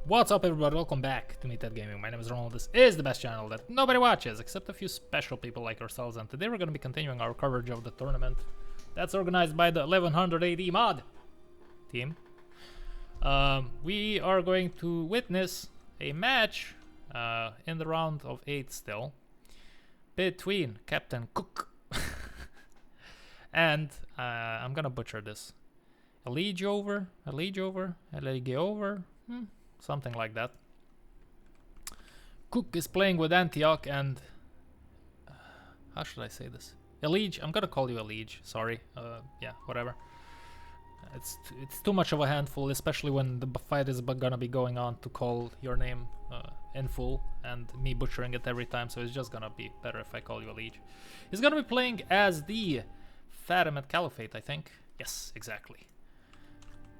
What's up, everybody? Welcome back to Meathead Gaming. My name is Ronald. This is the best channel that nobody watches except a few special people like ourselves, and today we're going to be continuing our coverage of the tournament that's organized by the 1100 mod team. We are going to witness a match in the round of 8 still between Captain Cuck and I'm gonna butcher this, Elegeover, something like that. Cuck is playing with Antioch and how should I say this? Elege, I'm gonna call you Elege. Sorry, yeah, whatever. It's too much of a handful, especially when the fight is gonna be going on, to call your name in full and me butchering it every time. So it's just gonna be better if I call you Elege. He's gonna be playing as the Fatima Caliphate, I think. Yes, exactly.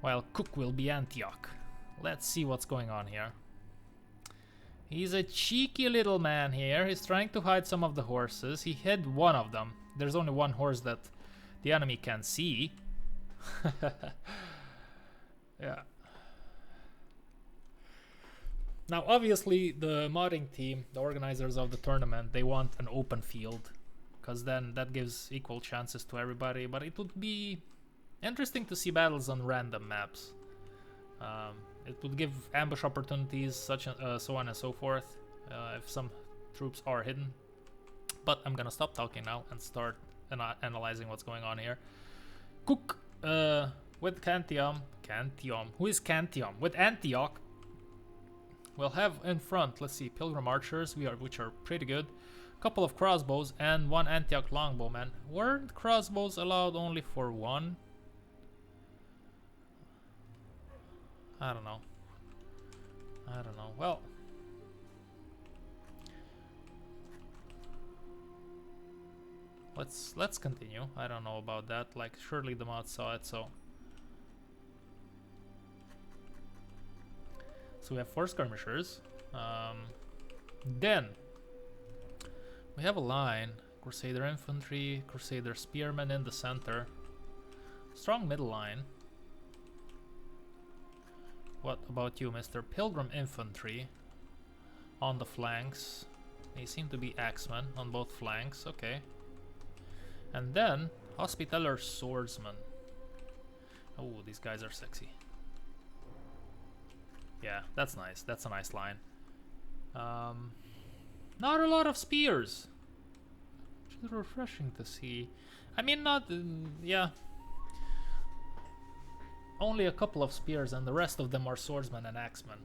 While Cuck will be Antioch. Let's see what's going on here. He's a cheeky little man here. He's trying to hide some of the horses. He hid one of them. There's only one horse that the enemy can see. Yeah. Now, obviously, the modding team, the organizers of the tournament, they want an open field, because then that gives equal chances to everybody. But it would be interesting to see battles on random maps. It would give ambush opportunities, such so on and so forth, if some troops are hidden. But I'm gonna stop talking now and start analyzing what's going on here. Cuck with Cantium, who is Cantium? With Antioch, we'll have in front, let's see, Pilgrim Archers, which are pretty good. A couple of crossbows and one Antioch longbowman. Weren't crossbows allowed only for one? I don't know. Well, let's continue. I don't know about that. Like, surely the mod saw it, so we have 4 skirmishers. Then we have a line: Crusader infantry, Crusader spearmen in the center, strong middle line. What about you, Mr. Pilgrim Infantry? On the flanks. They seem to be axemen on both flanks, okay. And then, Hospitaller Swordsman. Oh, these guys are sexy. Yeah, that's nice. That's a nice line. Not a lot of spears, which is refreshing to see. I mean, not... yeah. Only a couple of spears, and the rest of them are swordsmen and axemen.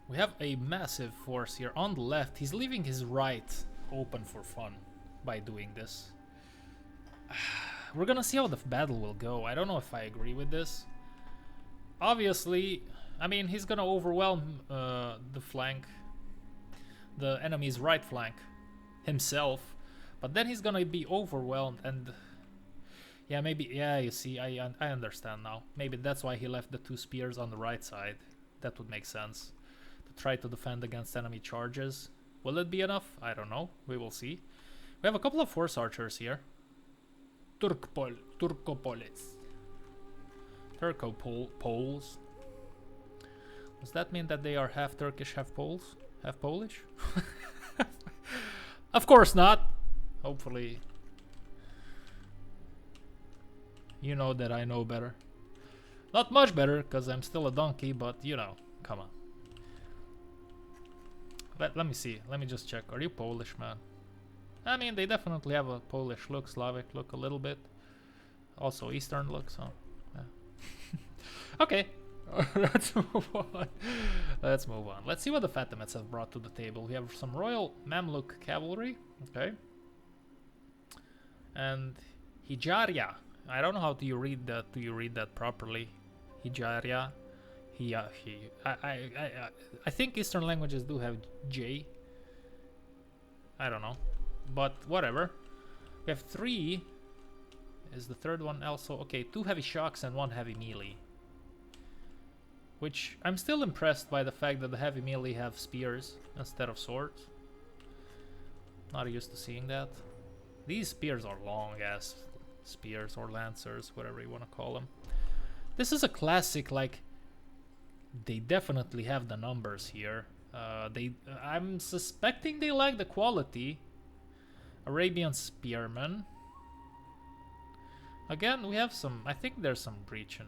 We have a massive force here on the left. He's leaving his right open for fun by doing this. We're gonna see how the battle will go. I don't know if I agree with this. Obviously, I mean, he's gonna overwhelm the flank, the enemy's right flank himself, but then he's gonna be overwhelmed and... yeah, maybe, yeah, you see, I understand now. Maybe that's why he left the 2 spears on the right side. That would make sense. To try to defend against enemy charges. Will it be enough? I don't know. We will see. We have a couple of horse archers here. Turcopoles. Poles. Does that mean that they are half Turkish, half Poles? Half Polish? Of course not. Hopefully... you know that I know better. Not much better, because I'm still a donkey, but you know, come on. Let me see. Let me just check. Are you Polish, man? I mean, they definitely have a Polish look, Slavic look a little bit. Also Eastern look, so... yeah. Okay. Let's move on. Let's move on. Let's see what the Fatimids have brought to the table. We have some Royal Mamluk cavalry. Okay. And Hijaria. I don't know how do you read that. Do you read that properly? Hijaria. I think Eastern languages do have J. I don't know, but whatever. We have 3. Is the third one also okay? 2 heavy shocks and 1 heavy melee. Which I'm still impressed by the fact that the heavy melee have spears instead of swords. Not used to seeing that. These spears are long ass spears or lancers, whatever you want to call them. This is a classic, like, they definitely have the numbers here. I'm suspecting they like the quality. Arabian Spearman. Again, we have some, I think there's some breach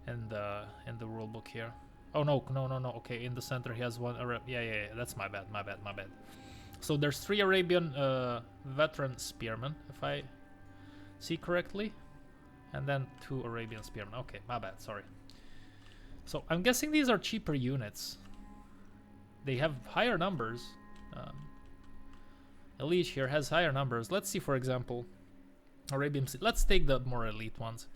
in the rulebook here. Oh no, okay, in the center he has one yeah, that's my bad. So there's 3 Arabian veteran spearmen, if I see correctly. And then 2 Arabian spearmen. Okay, my bad, sorry. So I'm guessing these are cheaper units. They have higher numbers. Elite here has higher numbers. Let's see, for example, Arabian. Let's take the more elite ones.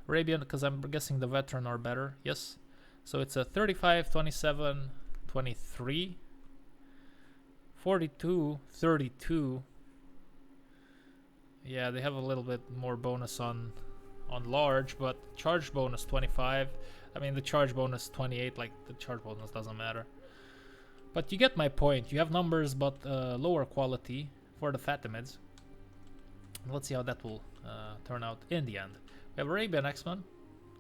Arabian, because I'm guessing the veteran are better. Yes. So it's a 35, 27, 23, 42, 32. Yeah, they have a little bit more bonus on large, but charge bonus 25. I mean, the charge bonus 28, like the charge bonus doesn't matter. But you get my point. You have numbers, but lower quality for the Fatimids. Let's see how that will turn out in the end. We have Arabian X-Men,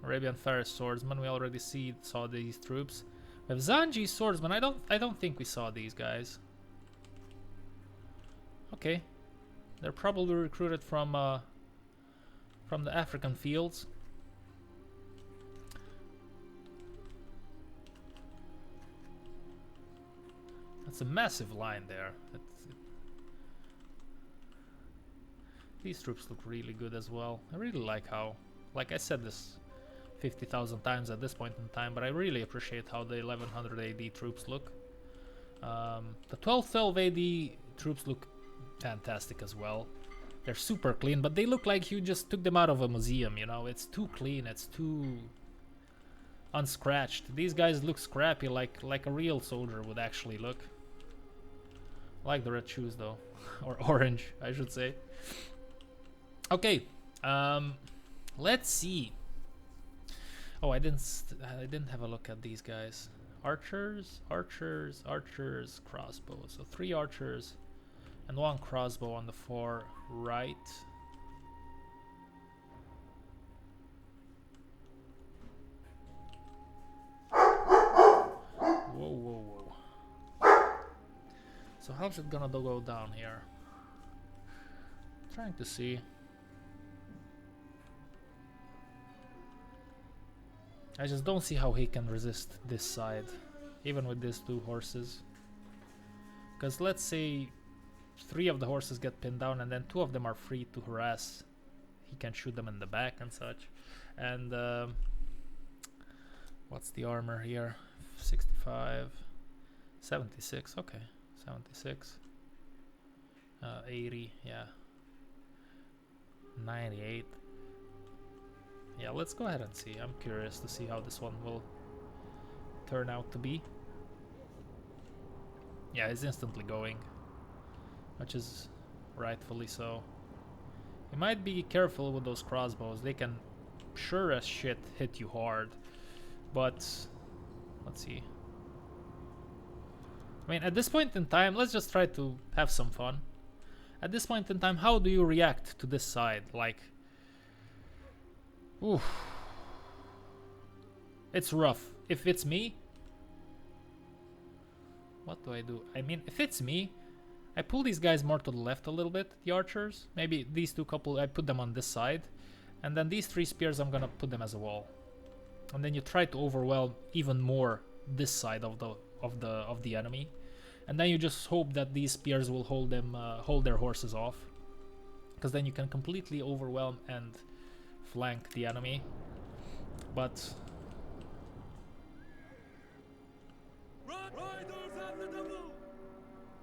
Arabian Ferris Swordsman. We already saw these troops. We have Zanji Swordsman. I don't think we saw these guys. Okay, they're probably recruited from the African fields. That's a massive line there. These troops look really good as well. I really like how, like I said this 50,000 times at this point in time, but I really appreciate how the 1100 AD troops look. The 1212 AD troops look fantastic as well. They're super clean, but they look like you just took them out of a museum, you know? It's too clean, it's too unscratched. These guys look scrappy, like a real soldier would actually look. I like the red shoes though, or orange, I should say. Okay, let's see. Oh, I didn't have a look at these guys. Archers, crossbows. So 3 archers and 1 crossbow on the far right. Whoa. So how's it gonna go down here? Trying to see. I just don't see how he can resist this side, even with these 2 horses. Because let's say 3 of the horses get pinned down and then 2 of them are free to harass. He can shoot them in the back and such. And what's the armor here? 65, 76, okay, 76, 80, yeah, 98. Yeah, let's go ahead and see. I'm curious to see how this one will turn out to be. Yeah, he's instantly going, which is rightfully so. You might be careful with those crossbows. They can sure as shit hit you hard. But let's see. I mean, at this point in time, let's just try to have some fun. At this point in time, how do you react to this side? Like, oof. It's rough. If it's me, what do I do? I mean, if it's me, I pull these guys more to the left a little bit, the archers. Maybe these 2 couple, I put them on this side. And then these 3 spears, I'm gonna put them as a wall. And then you try to overwhelm even more this side of the enemy. And then you just hope that these spears will hold their horses off. Because then you can completely overwhelm and flank the enemy. But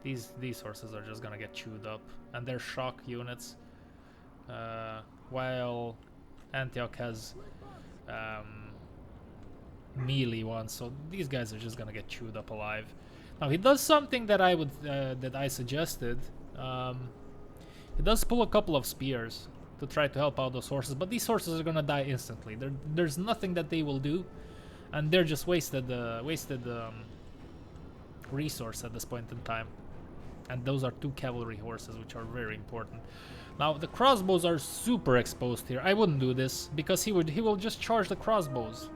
these horses are just gonna get chewed up, and they're shock units, while Antioch has melee ones, so these guys are just gonna get chewed up alive. Now he does something that I suggested. He does pull a couple of spears to try to help out those horses, but these horses are gonna die instantly. There's nothing that they will do, and they're just wasted resource at this point in time. And those are 2 cavalry horses, which are very important. Now the crossbows are super exposed here. I wouldn't do this because he will just charge the crossbows.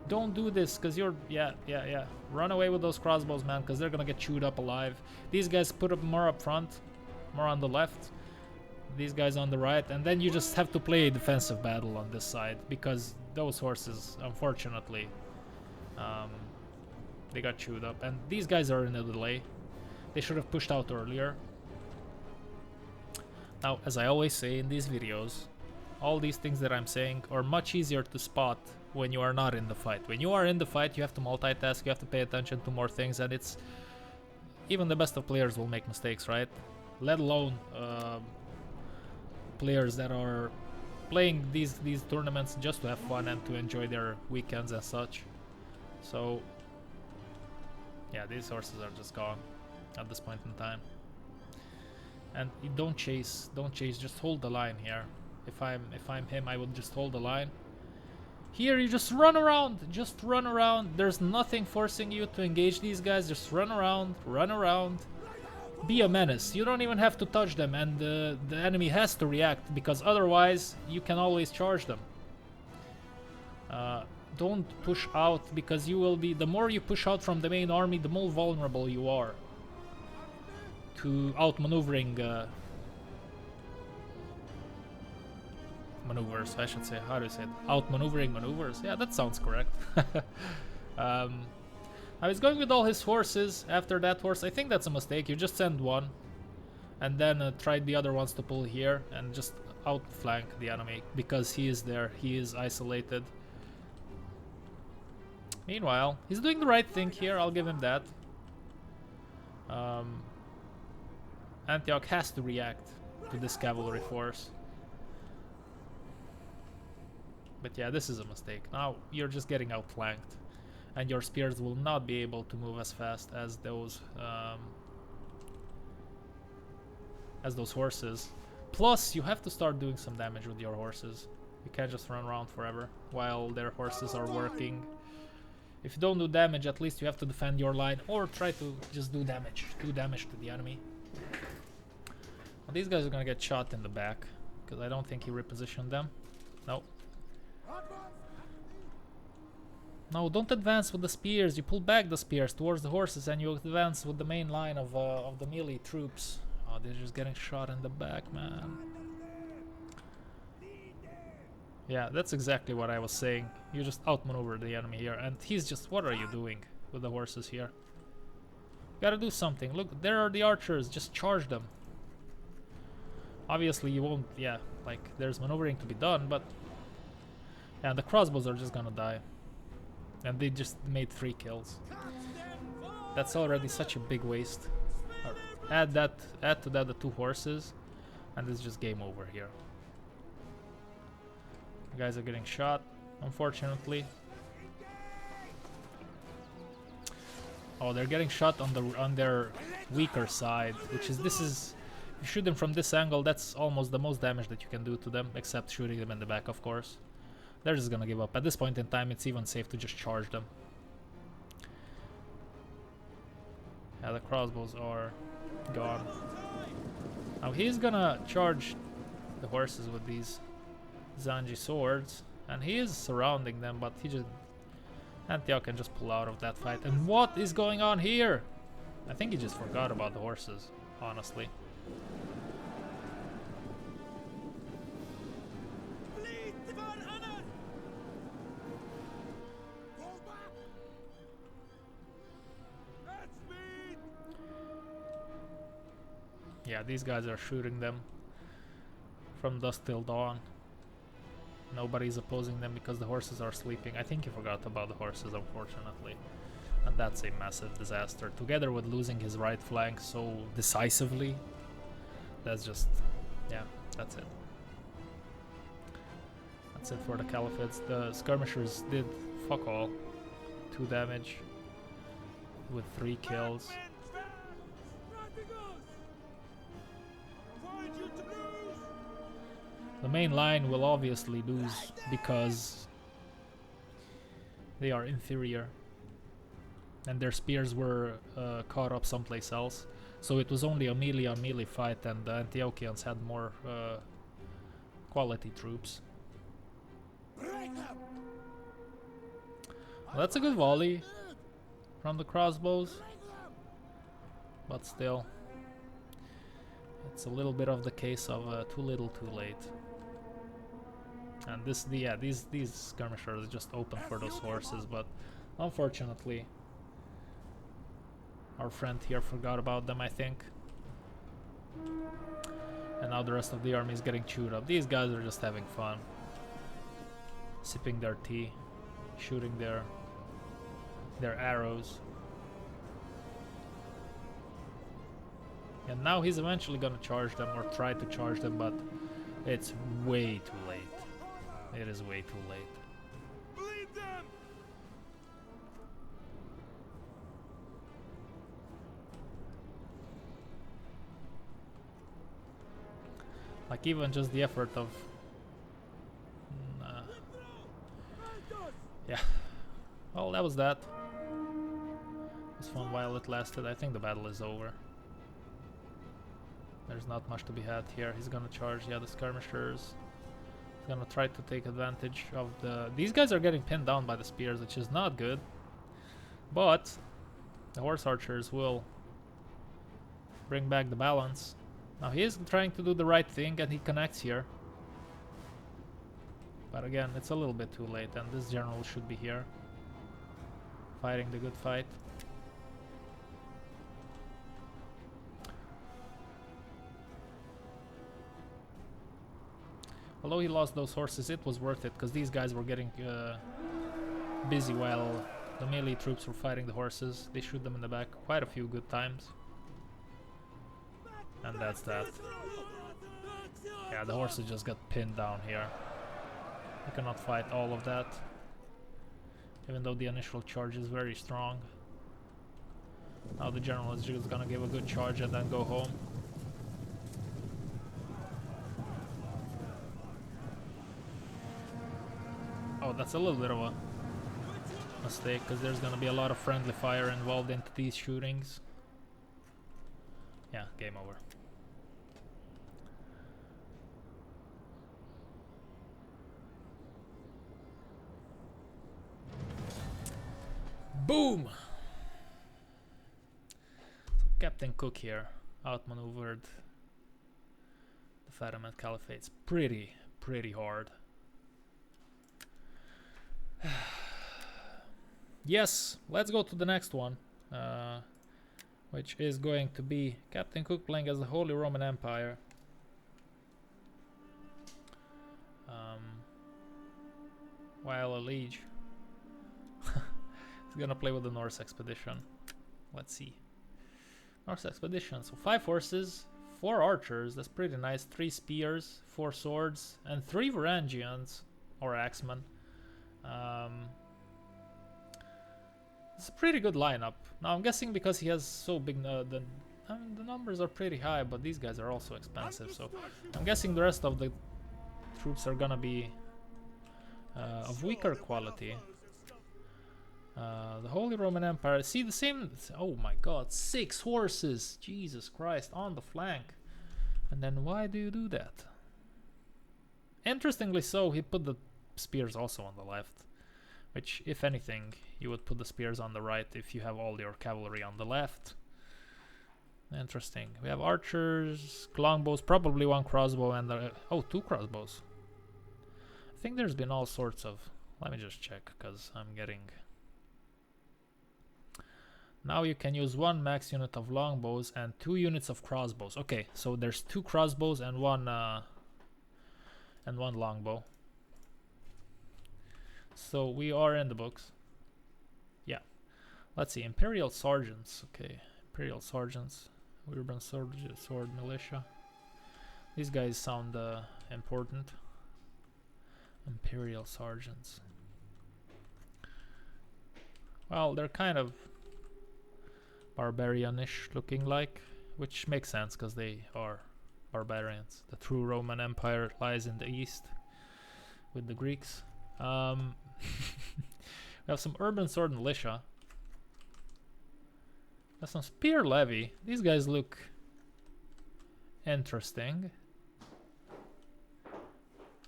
Don't do this because you're yeah. Run away with those crossbows, man, because they're gonna get chewed up alive. These guys put up more up front, more on the left. These guys on the right, and then you just have to play a defensive battle on this side because those horses, unfortunately, they got chewed up, and these guys are in a delay. They should have pushed out earlier. Now, as I always say in these videos, all these things that I'm saying are much easier to spot when you are not in the fight. When you are in the fight, you have to multitask, you have to pay attention to more things, and it's even the best of players will make mistakes, right? Let alone players that are playing these tournaments just to have fun and to enjoy their weekends and such. So yeah, these horses are just gone at this point in time. And you don't chase, just hold the line here. If I'm him, I would just hold the line. Here you just run around, There's nothing forcing you to engage these guys. Just run around. Be a menace. You don't even have to touch them, and the enemy has to react, because otherwise you can always charge them. Don't push out, because you will be, the more you push out from the main army, the more vulnerable you are to outmaneuvering maneuvers, I should say. How do you say it? Outmaneuvering maneuvers. Yeah, that sounds correct. I was going with all his horses after that horse. I think that's a mistake. You just send one and then try the other ones to pull here and just outflank the enemy, because he is there. He is isolated. Meanwhile, he's doing the right thing here. I'll give him that. Antioch has to react to this cavalry force. But yeah, this is a mistake. Now you're just getting outflanked, and your spears will not be able to move as fast as those horses. Plus, you have to start doing some damage with your horses. You can't just run around forever while their horses are working. If you don't do damage, at least you have to defend your line, or try to just do damage. Do damage to the enemy. Well, these guys are gonna get shot in the back, because I don't think he repositioned them. Nope. No, don't advance with the spears. You pull back the spears towards the horses, and you advance with the main line of the melee troops. Oh, they're just getting shot in the back, man. Yeah, that's exactly what I was saying. You just outmaneuver the enemy here, and he's just... What are you doing with the horses here? You gotta do something. Look, there are the archers. Just charge them. Obviously, you won't... Yeah, like, there's maneuvering to be done, but... Yeah, the crossbows are just gonna die. And they just made 3 kills. That's already such a big waste. Add to that the 2 horses, and it's just game over here. The guys are getting shot, unfortunately. Oh, they're getting shot on their weaker side, which is if you shoot them from this angle, that's almost the most damage that you can do to them, except shooting them in the back, of course. They're just gonna give up. At this point in time, it's even safe to just charge them. Yeah, the crossbows are gone. Now he's gonna charge the horses with these Zanji swords, and he is surrounding them, but Antioch can just pull out of that fight. And what is going on here? I think he just forgot about the horses, honestly. Yeah, these guys are shooting them from dusk till dawn. Nobody's opposing them because the horses are sleeping. I think he forgot about the horses, unfortunately. And that's a massive disaster. Together with losing his right flank so decisively, that's just... yeah, that's it. That's it for the Caliphates. The skirmishers did fuck all. 2 damage with 3 kills. The main line will obviously lose because they are inferior and their spears were caught up someplace else. So it was only a melee on melee fight, and the Antiochians had more quality troops. Well, that's a good volley from the crossbows, but still, it's a little bit of the case of too little, too late. And these skirmishers just open for those horses, but unfortunately, our friend here forgot about them, I think. And now the rest of the army is getting chewed up. These guys are just having fun, sipping their tea, shooting their arrows. And now he's eventually gonna charge them, or try to charge them, but it's way too late. It is way too late. Bleed them! Like, even just the effort of... yeah. Well, that was that. It was fun while it lasted. I think the battle is over. There's not much to be had here. He's gonna charge, yeah, the skirmishers. He's gonna try to take advantage of the... These guys are getting pinned down by the spears, which is not good. But the horse archers will bring back the balance. Now he is trying to do the right thing, and he connects here. But again, it's a little bit too late, and this general should be here, fighting the good fight. Although he lost those horses, it was worth it, because these guys were getting busy while the melee troops were fighting the horses. They shoot them in the back quite a few good times. And that's that. Yeah, the horses just got pinned down here. You cannot fight all of that, even though the initial charge is very strong. Now the general is just gonna give a good charge and then go home. Oh, that's a little bit of a mistake, because there's gonna be a lot of friendly fire involved into these shootings. Yeah, game over. Boom! So Captain Cuck here outmaneuvered the Fatimid Caliphates pretty hard. Yes, let's go to the next one, which is going to be Captain Cuck playing as the Holy Roman Empire. While a liege is gonna play with the Norse expedition. Let's see. Norse expedition, so 5 horses, 4 archers, that's pretty nice, 3 spears, 4 swords, and 3 Varangians, or axemen. It's a pretty good lineup. Now I'm guessing because he has so big, I mean, the numbers are pretty high, but these guys are also expensive, so I'm guessing the rest of the troops are gonna be of weaker quality. The Holy Roman Empire, see the same, oh my god, 6 horses, Jesus Christ, on the flank. And then why do you do that? Interestingly so, he put the spears also on the left, which, if anything, you would put the spears on the right if you have all your cavalry on the left. Interesting. We have archers, longbows, probably 1 crossbow, and 2 crossbows. I think there's been all sorts of... Let me just check, because I'm getting... Now you can use 1 max unit of longbows and 2 units of crossbows. Okay, so there's 2 crossbows and one longbow. So we are in the books. Yeah. Let's see. Imperial Sergeants. Okay. Imperial Sergeants. Urban Sword Militia. These guys sound important. Imperial Sergeants. Well, they're kind of barbarian-ish looking like, which makes sense because they are barbarians. The true Roman Empire lies in the east with the Greeks. We have some urban sword militia. That's some spear levy. These guys look interesting.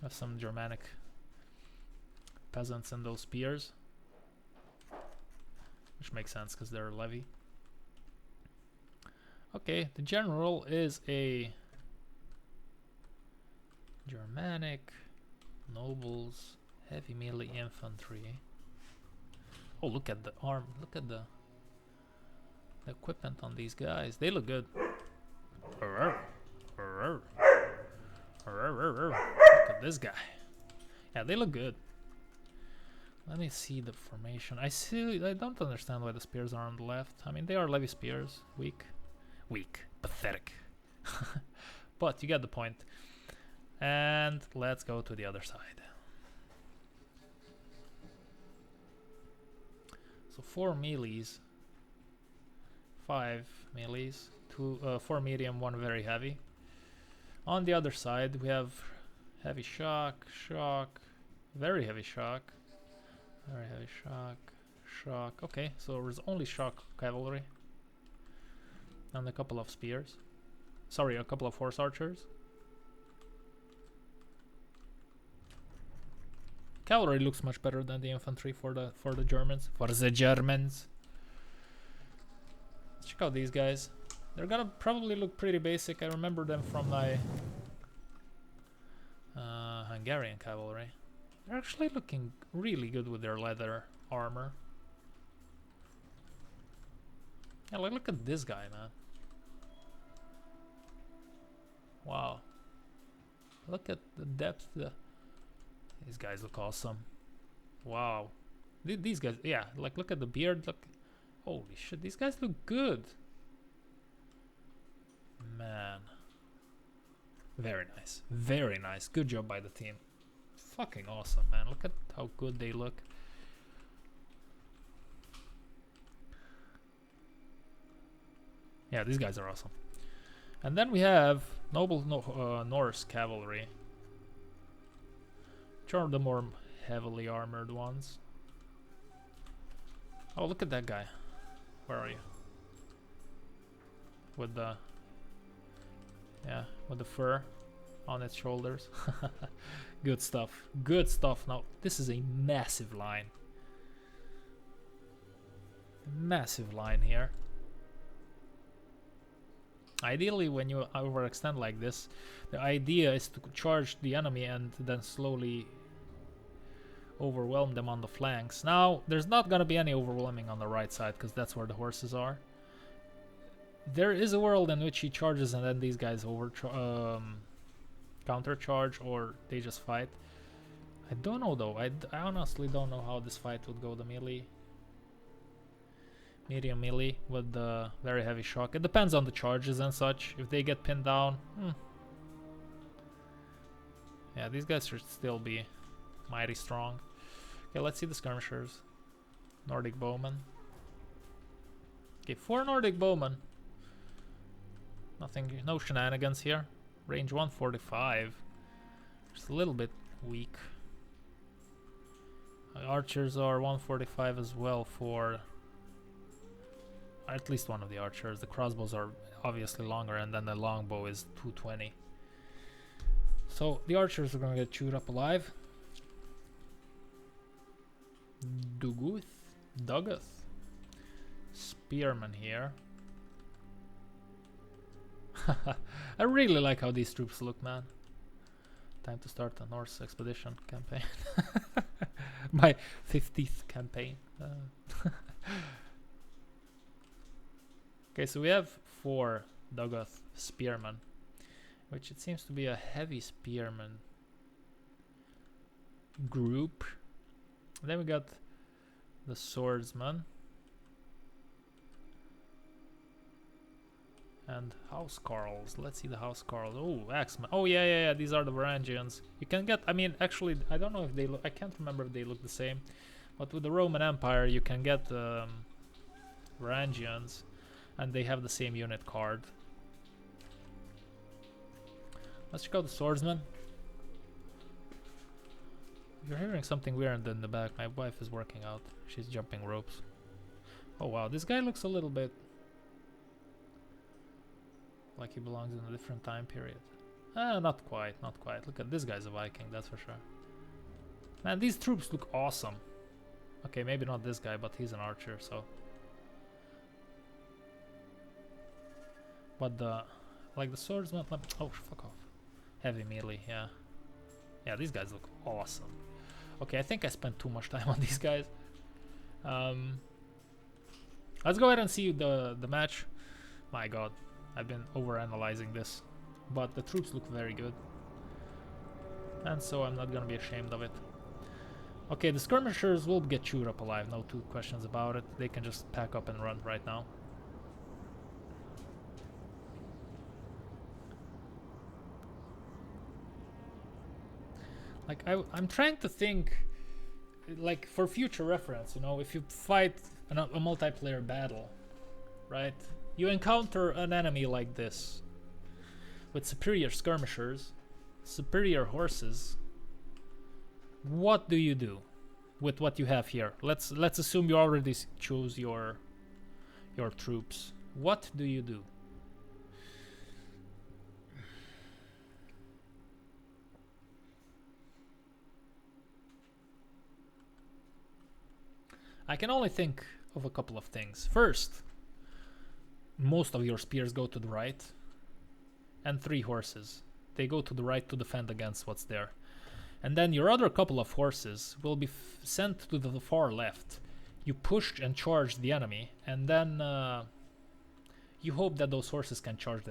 Have some Germanic peasants in those spears, which makes sense because they're levy. Okay, the general is a Germanic nobles, heavy melee infantry. Oh, look at the arm! Look at the equipment on these guys. They look good. Look at this guy. Yeah, they look good. Let me see the formation. I don't understand why the spears are on the left. I mean, they are levy spears. Weak. Pathetic. But you get the point. And let's go to the other side. So 4 melees. 5 melees. 4 medium, 1 very heavy. On the other side, we have heavy shock, very heavy shock, very heavy shock. Okay, so there's only shock cavalry. And a couple of spears. Sorry, a couple of horse archers. Cavalry looks much better than the infantry for the Germans. For the Germans. Let's check out these guys. They're gonna probably look pretty basic. I remember them from my Hungarian cavalry. They're actually looking really good with their leather armor. Yeah, like, look at this guy, man. Wow. Look at the depth. These guys look awesome. Wow. These guys, yeah, like, look at the beard. Look. Holy shit, these guys look good. Man. Very nice. Very nice. Good job by the team. Fucking awesome, man. Look at how good they look. Yeah, these guys are awesome. And then we have noble Norse cavalry, which are the more heavily armored ones. Oh, look at that guy. Where are you? With the with the fur on its shoulders. Good stuff. Good stuff. Now this is a massive line. Massive line here. Ideally, when you overextend like this, the idea is to charge the enemy and then slowly overwhelm them on the flanks. Now, there's not gonna be any overwhelming on the right side because that's where the horses are. There is a world in which he charges and then these guys counter charge, or they just fight. I don't know though. I honestly don't know how this fight would go. The melee, medium melee with the very heavy shock. It depends on the charges and such. If they get pinned down, yeah, these guys should still be mighty strong. Okay, let's see the skirmishers. Nordic bowmen. Okay, 4 Nordic bowmen. Nothing, no shenanigans here. Range 145. Just a little bit weak. Archers are 145 as well for at least one of the archers. The crossbows are obviously longer, and then the longbow is 220. So the archers are gonna get chewed up alive. Duguth. Spearman here. I really like how these troops look, man. Time to start a Norse expedition campaign. My 50th campaign. Okay, so we have 4 Duguth spearmen, which it seems to be a heavy spearman group. And then we got the swordsman and housecarls. Let's see the housecarls. Oh, axemen. Oh yeah. These are the Varangians. You can get. I mean, actually, I don't know if they look. I can't remember if they look the same. But with the Roman Empire, you can get Varangians, and they have the same unit card. Let's check out the swordsman. If you're hearing something weird in the back, my wife is working out. She's jumping ropes. Oh wow, this guy looks a little bit Like he belongs in a different time period. Not quite, not quite. Look at this guy's a Viking, that's for sure. Man, these troops look awesome. Okay, maybe not this guy, but he's an archer, so. But the, like the swordsman, oh, fuck off. Heavy melee, yeah. Yeah, these guys look awesome. Okay, I think I spent too much time on these guys. Let's go ahead and see the match. My god, I've been overanalyzing this. But the troops look very good. And so I'm not gonna be ashamed of it. Okay, the skirmishers will get chewed up alive, no two questions about it. They can just pack up and run right now. Like, I'm trying to think, like, for future reference, you know, if you fight a multiplayer battle, right? You encounter an enemy like this, with superior skirmishers, superior horses. What do you do with what you have here? Let's assume you already chose your troops. What do you do? I can only think of a couple of things. First, most of your spears go to the right, and 3 horses. They go to the right to defend against what's there. And then your other couple of horses will be sent to the far left. You push and charge the enemy, and then you hope that those horses can charge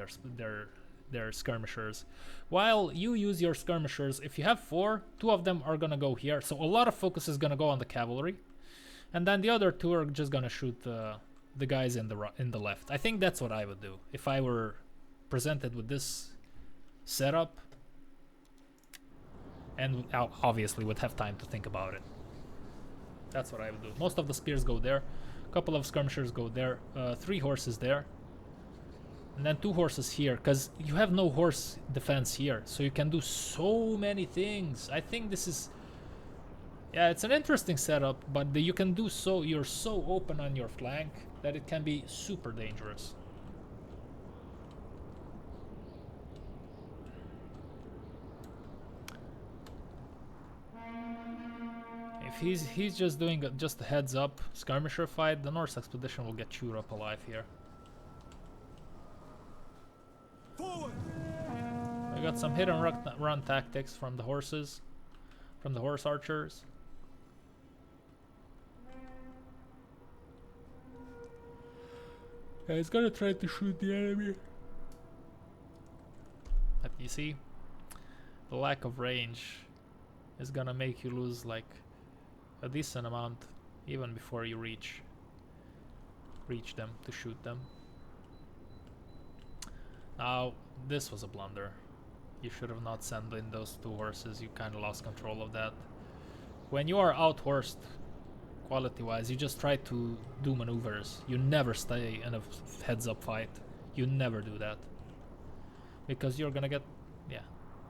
their skirmishers. While you use your skirmishers, if you have 4, 2 of them are gonna go here. So a lot of focus is gonna go on the cavalry. And then the other 2 are just gonna shoot the guys in the left. I think that's what I would do if I were presented with this setup, and obviously would have time to think about it. That's what I would do. Most of the spears go there, a couple of skirmishers go there, 3 horses there, and then 2 horses here, because you have no horse defense here, so you can do so many things. I think this is, yeah, it's an interesting setup, but you can do so, you're so open on your flank that it can be super dangerous. If he's just doing just a heads up skirmisher fight, the Norse expedition will get chewed up alive here. Forward. We got some hit and run tactics from the horses, from the horse archers. Yeah, he's gonna try to shoot the enemy. But you see, the lack of range is gonna make you lose like a decent amount even before you reach them to shoot them. Now, this was a blunder. You should have not sent in those 2 horses. You kind of lost control of that. When you are out-horsed quality-wise, you just try to do maneuvers. You never stay in a heads-up fight. You never do that. Because you're gonna get... yeah,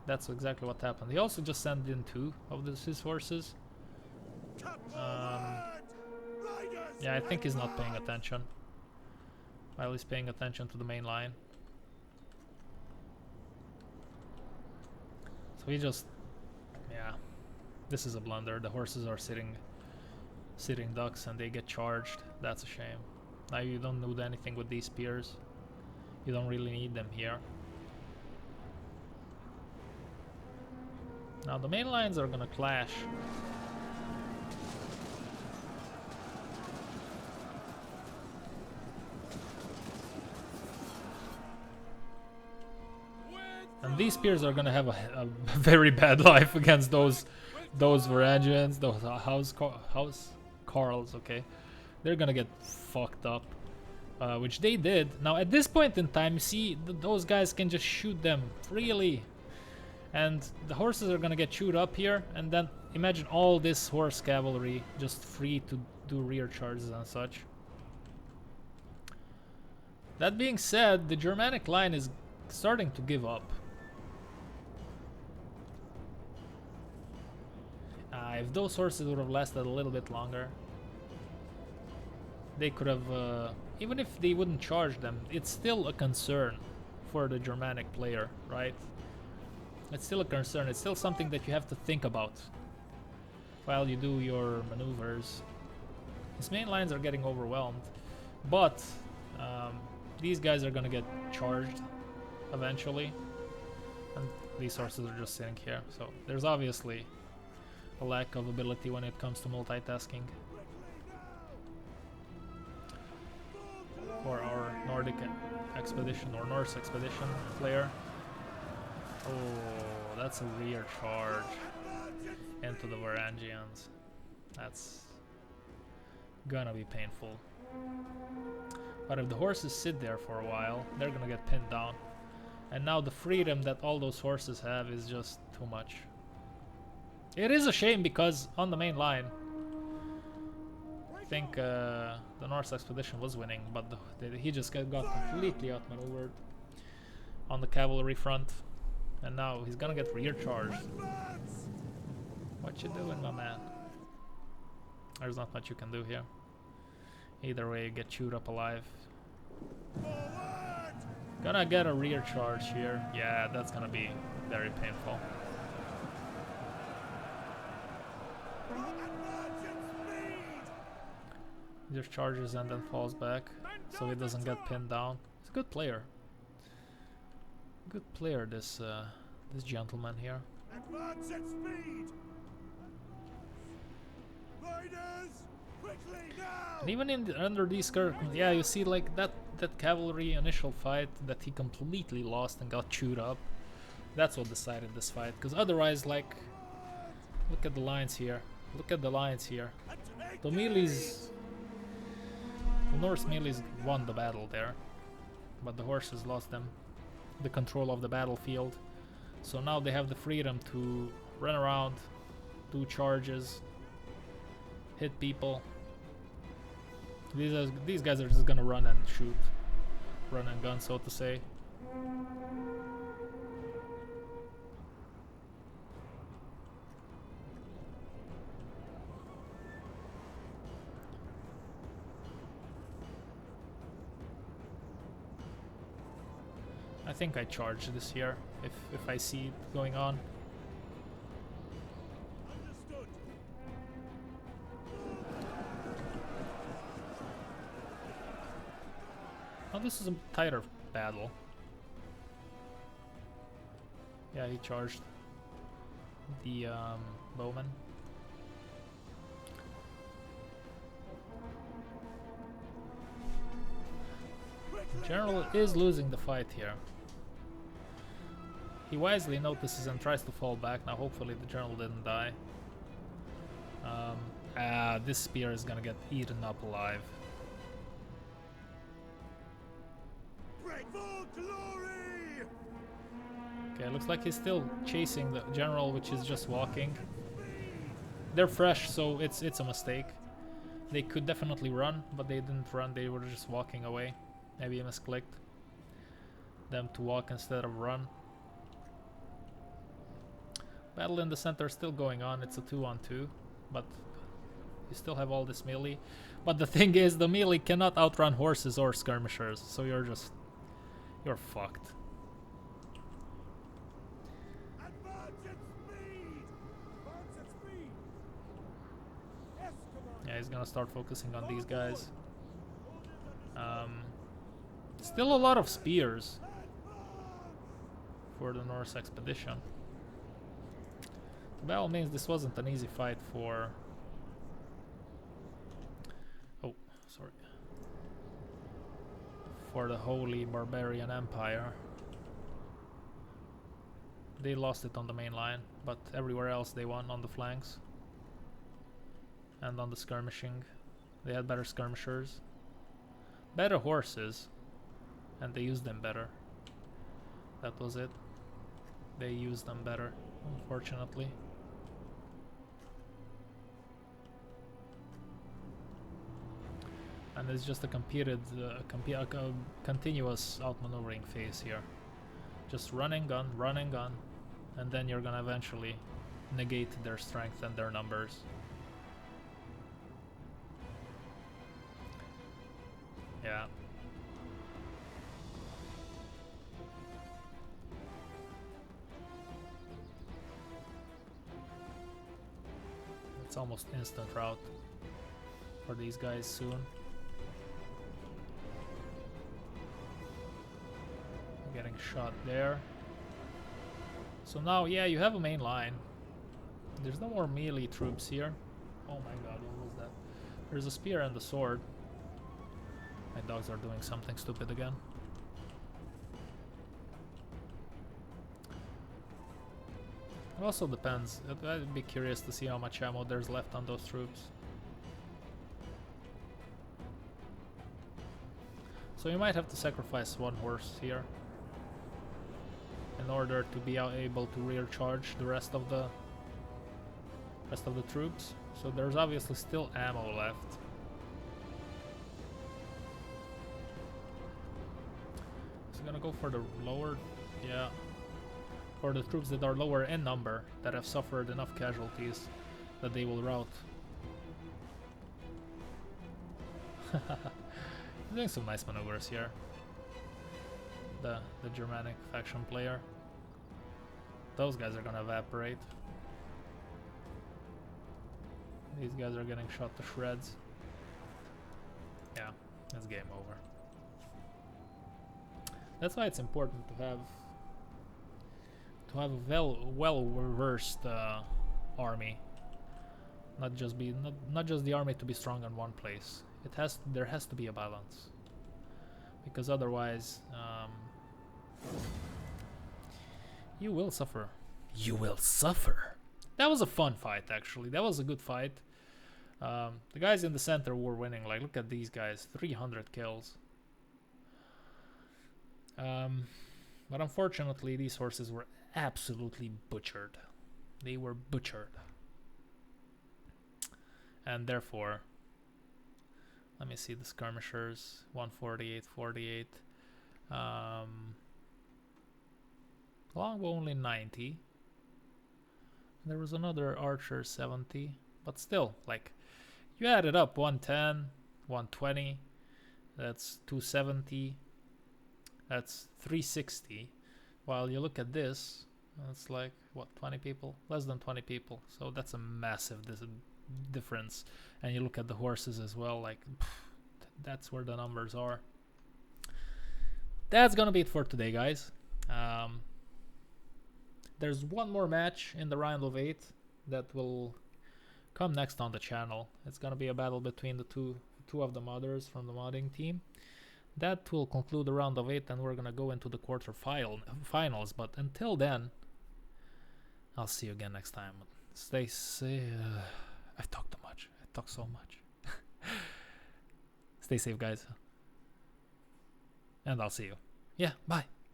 that's exactly what happened. He also just sent in 2 of his horses. Yeah, I think he's not paying attention. While he's paying attention to the main line. So he just... yeah, this is a blunder. The horses are sitting ducks and they get charged. That's a shame. Now you don't do anything with these spears. You don't really need them here. Now the main lines are gonna clash. And these spears are gonna have a very bad life against those Varangians, those house Carls, okay? They're gonna get fucked up, which they did. Now at this point in time, you see, those guys can just shoot them freely. And the horses are gonna get chewed up here, and then imagine all this horse cavalry just free to do rear charges and such. That being said, the Germanic line is starting to give up. If those horses would have lasted a little bit longer, they could have, even if they wouldn't charge them, it's still a concern for the Germanic player, right? It's still a concern. It's still something that you have to think about while you do your maneuvers. His main lines are getting overwhelmed, but these guys are gonna get charged eventually, and these horses are just sitting here. So there's obviously a lack of ability when it comes to multitasking for our Nordic expedition or Norse expedition player. Oh, that's a rear charge into the Varangians. That's gonna be painful. But if the horses sit there for a while, they're gonna get pinned down. And now the freedom that all those horses have is just too much. It is a shame because on the main line, I think the Norse expedition was winning, but he just got completely outmaneuvered on the cavalry front. And now he's gonna get rear charged. What you doing, my man? There's not much you can do here. Either way, you get chewed up alive. Gonna get a rear charge here. Yeah, that's gonna be very painful. Just charges and then falls back, so he doesn't get pinned down. He's a good player. Good player, this this gentleman here. Advance at speed. Riders, quickly now. And even in under these circumstances, yeah, you see like that cavalry initial fight that he completely lost and got chewed up. That's what decided this fight, because otherwise, like, look at the lines here. Look at the lines here. The melees, the Norse melees won the battle there, but the horses lost them the control of the battlefield. So now they have the freedom to run around, do charges, hit people. These guys are just gonna run and shoot, run and gun, so to say. I think I charge this here if I see it going on. Understood. Oh, this is a tighter battle. Yeah, he charged the bowman. The general is losing the fight here. He wisely notices and tries to fall back. Now hopefully the general didn't die. This spear is gonna get eaten up alive. For glory. Okay, looks like he's still chasing the general, which is just walking. They're fresh, so it's a mistake. They could definitely run, but they didn't run. They were just walking away. Maybe I misclicked them to walk instead of run. Battle in the center is still going on. It's a 2-on-2, but you still have all this melee. But the thing is, the melee cannot outrun horses or skirmishers, so you're fucked. Advance at speed. Advance at speed. Yes, Commander. Yeah, he's gonna start focusing on these guys. Still a lot of spears for the Norse expedition. By all means, this wasn't an easy fight for... Oh, sorry. For the Holy Barbarian Empire. They lost it on the main line, but everywhere else they won on the flanks. And on the skirmishing. They had better skirmishers. Better horses. And they used them better. That was it. They used them better, unfortunately. And it's just a continuous outmaneuvering phase here. Just running gun, and then you're gonna eventually negate their strength and their numbers. Yeah. It's almost instant rout for these guys soon. Getting shot there. So now, yeah, you have a main line. There's no more melee troops here. Oh my god, what was that? There's a spear and a sword. My dogs are doing something stupid again. It also depends. I'd be curious to see how much ammo there's left on those troops. So you might have to sacrifice one horse here in order to be able to rear charge the rest of the troops. So there's obviously still ammo left. So gonna go for the lower, yeah, for the troops that are lower in number, that have suffered enough casualties that they will rout. Doing some nice maneuvers here. The Germanic faction player. Those guys are gonna evaporate. These guys are getting shot to shreds. Yeah, that's game over. That's why it's important to have a well-versed army. Not just the army to be strong in one place. There has to be a balance, because otherwise you will suffer. You will suffer. That was a fun fight, actually. That was a good fight. The guys in the center were winning. Like, look at these guys, 300 kills. But unfortunately, these horses were absolutely butchered. They were butchered. And therefore, let me see the skirmishers. 148, 48. Longbow only 90. There was another archer 70. But still, like, you add it up, 110, 120. That's 270. That's 360. While you look at this, it's like, what, 20 people? Less than 20 people. So that's a massive difference. And you look at the horses as well, like, that's where the numbers are. That's gonna be it for today, guys. There's one more match in the round of 8 that will come next on the channel. It's gonna be a battle between the two of the modders from the modding team. That will conclude the round of 8, and we're gonna go into the finals. But until then, I'll see you again next time. Stay safe. I've talked too much. I talk so much. Stay safe, guys. And I'll see you. Yeah, bye.